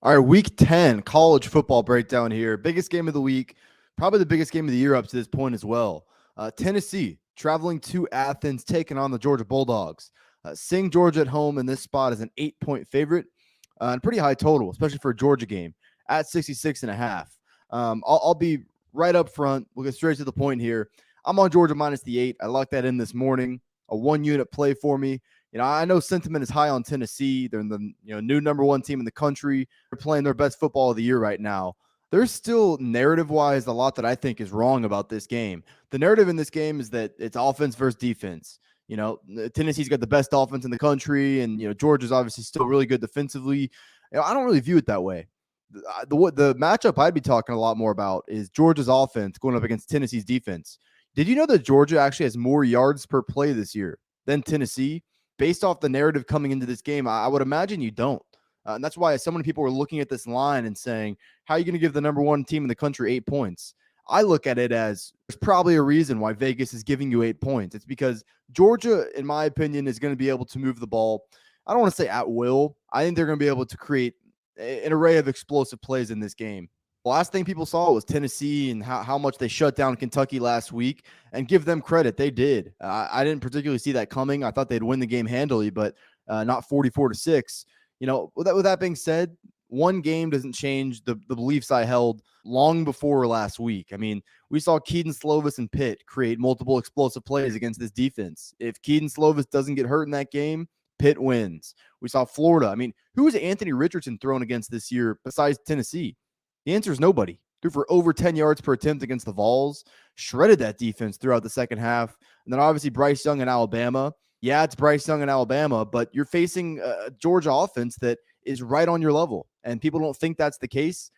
All right, week 10, college football breakdown here. Biggest game of the week, probably the biggest game of the year up to this point as well. Tennessee traveling to Athens, taking on the Georgia Bulldogs. Seeing Georgia at home in this spot is an 8-point favorite and pretty high total, especially for a Georgia game at 66.5. I'll be right up front. We'll get straight to the point here. I'm on Georgia minus the 8. I locked that in this morning. A 1-unit play for me. I know sentiment is high on Tennessee. They're the new number one team in the country. They're playing their best football of the year right now. There's still narrative-wise a lot that I think is wrong about this game. The narrative in this game is that it's offense versus defense. Tennessee's got the best offense in the country, and Georgia's obviously still really good defensively. I don't really view it that way. The matchup I'd be talking a lot more about is Georgia's offense going up against Tennessee's defense. Did you know that Georgia actually has more yards per play this year than Tennessee? Based off the narrative coming into this game, I would imagine you don't. And that's why so many people were looking at this line and saying, how are you going to give the number one team in the country 8 points? I look at it as there's probably a reason why Vegas is giving you 8 points. It's because Georgia, in my opinion, is going to be able to move the ball. I don't want to say at will. I think they're going to be able to create an array of explosive plays in this game. The last thing people saw was Tennessee and how much they shut down Kentucky last week, and give them credit. They did. I didn't particularly see that coming. I thought they'd win the game handily, but not 44-6. With that being said, one game doesn't change the beliefs I held long before last week. I mean, we saw Keaton Slovis and Pitt create multiple explosive plays against this defense. If Keaton Slovis doesn't get hurt in that game, Pitt wins. We saw Florida. I mean, who is Anthony Richardson thrown against this year besides Tennessee? The answer is nobody. Threw for over 10 yards per attempt against the Vols, shredded that defense throughout the second half. And then obviously Bryce Young in Alabama. Yeah, it's Bryce Young in Alabama, but you're facing a Georgia offense that is right on your level, and people don't think that's the case.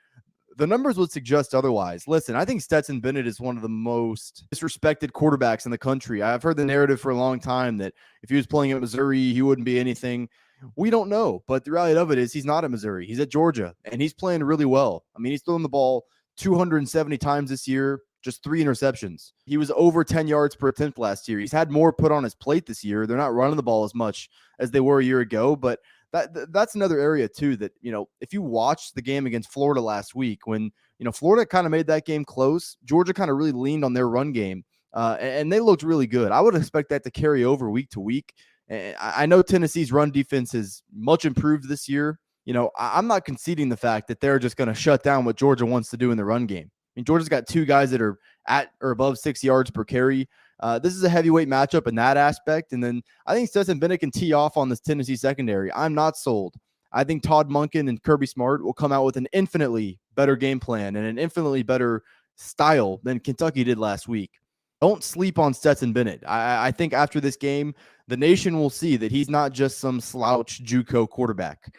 The numbers would suggest otherwise. Listen, I think Stetson Bennett is one of the most disrespected quarterbacks in the country. I've heard the narrative for a long time that if he was playing at Missouri, he wouldn't be anything. We don't know, but the reality of it is he's not at Missouri. He's at Georgia, and he's playing really well. I mean, he's throwing the ball 270 times this year, just 3 interceptions. He was over 10 yards per attempt last year. He's had more put on his plate this year. They're not running the ball as much as they were a year ago, but that's another area too that, if you watched the game against Florida last week when, Florida kind of made that game close, Georgia kind of really leaned on their run game, and they looked really good. I would expect that to carry over week to week. I know Tennessee's run defense is much improved this year. I'm not conceding the fact that they're just going to shut down what Georgia wants to do in the run game. I mean, Georgia's got 2 guys that are at or above 6 yards per carry. This is a heavyweight matchup in that aspect. And then I think Stetson Bennett can tee off on this Tennessee secondary. I'm not sold. I think Todd Monken and Kirby Smart will come out with an infinitely better game plan and an infinitely better style than Kentucky did last week. Don't sleep on Stetson Bennett. I think after this game, the nation will see that he's not just some slouch JUCO quarterback.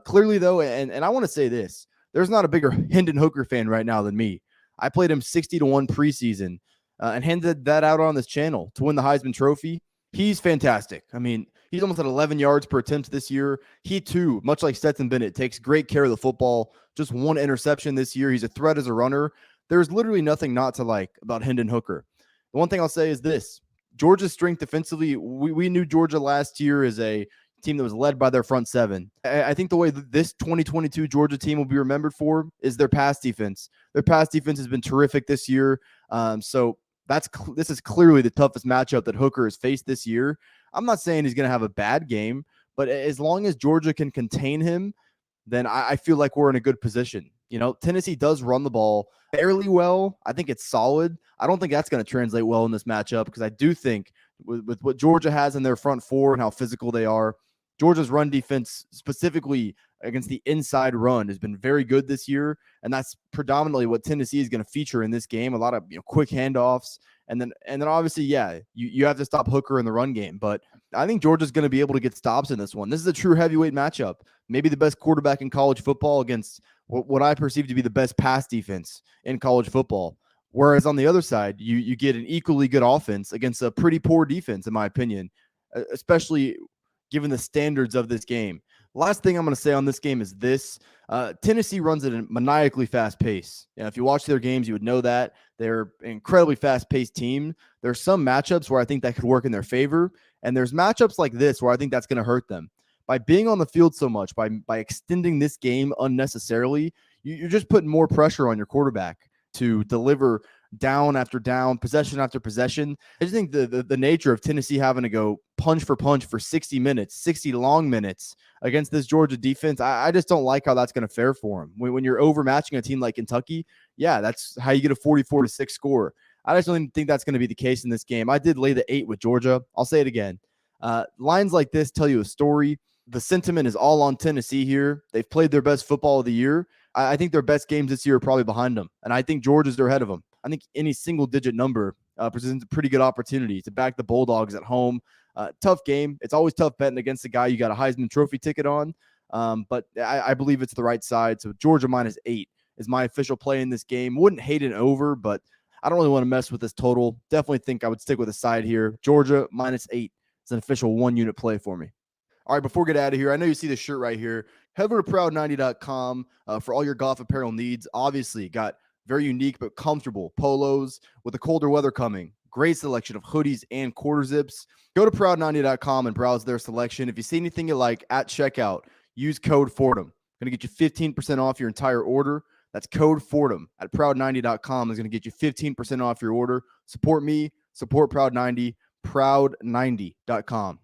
Clearly, though, and I want to say this, there's not a bigger Hendon Hooker fan right now than me. I played him 60-1 preseason and handed that out on this channel to win the Heisman Trophy. He's fantastic. I mean, he's almost at 11 yards per attempt this year. He, too, much like Stetson Bennett, takes great care of the football. Just 1 interception this year. He's a threat as a runner. There's literally nothing not to like about Hendon Hooker. The one thing I'll say is this. Georgia's strength defensively, we knew Georgia last year as a team that was led by their front 7. I think the way this 2022 Georgia team will be remembered for is their pass defense. Their pass defense has been terrific this year. So this is clearly the toughest matchup that Hooker has faced this year. I'm not saying he's going to have a bad game, but as long as Georgia can contain him, then I feel like we're in a good position. Tennessee does run the ball fairly well. I think it's solid. I don't think that's going to translate well in this matchup because I do think with what Georgia has in their front 4 and how physical they are, Georgia's run defense, specifically against the inside run, has been very good this year, and that's predominantly what Tennessee is going to feature in this game. A lot of quick handoffs, and then obviously, you have to stop Hooker in the run game. But I think Georgia's going to be able to get stops in this one. This is a true heavyweight matchup. Maybe the best quarterback in college football against what I perceive to be the best pass defense in college football. Whereas on the other side, you get an equally good offense against a pretty poor defense, in my opinion, especially given the standards of this game. Last thing I'm going to say on this game is this. Tennessee runs at a maniacally fast pace. If you watch their games, you would know that. They're an incredibly fast-paced team. There's some matchups where I think that could work in their favor, and there's matchups like this where I think that's going to hurt them. by being on the field so much, by extending this game unnecessarily, you're just putting more pressure on your quarterback to deliver down after down, possession after possession. I just think the nature of Tennessee having to go punch for 60 minutes, 60 long minutes against this Georgia defense, I just don't like how that's going to fare for them. When you're overmatching a team like Kentucky, yeah, that's how you get a 44-6 score. I just don't think that's going to be the case in this game. I did lay the 8 with Georgia. I'll say it again. Lines like this tell you a story. The sentiment is all on Tennessee here. They've played their best football of the year. I think their best games this year are probably behind them, and I think Georgia's ahead of them. I think any single-digit number presents a pretty good opportunity to back the Bulldogs at home. Tough game. It's always tough betting against a guy you got a Heisman Trophy ticket on, but I believe it's the right side. So Georgia -8 is my official play in this game. Wouldn't hate it over, but I don't really want to mess with this total. Definitely think I would stick with a side here. Georgia -8 is an official 1-unit play for me. All right, before we get out of here, I know you see the shirt right here. Head over to proud90.com for all your golf apparel needs. Obviously, got very unique but comfortable polos with the colder weather coming. Great selection of hoodies and quarter zips. Go to proud90.com and browse their selection. If you see anything you like at checkout, use code Fordham. Going to get you 15% off your entire order. That's code Fordham at proud90.com is going to get you 15% off your order. Support me, support Proud90, proud90.com.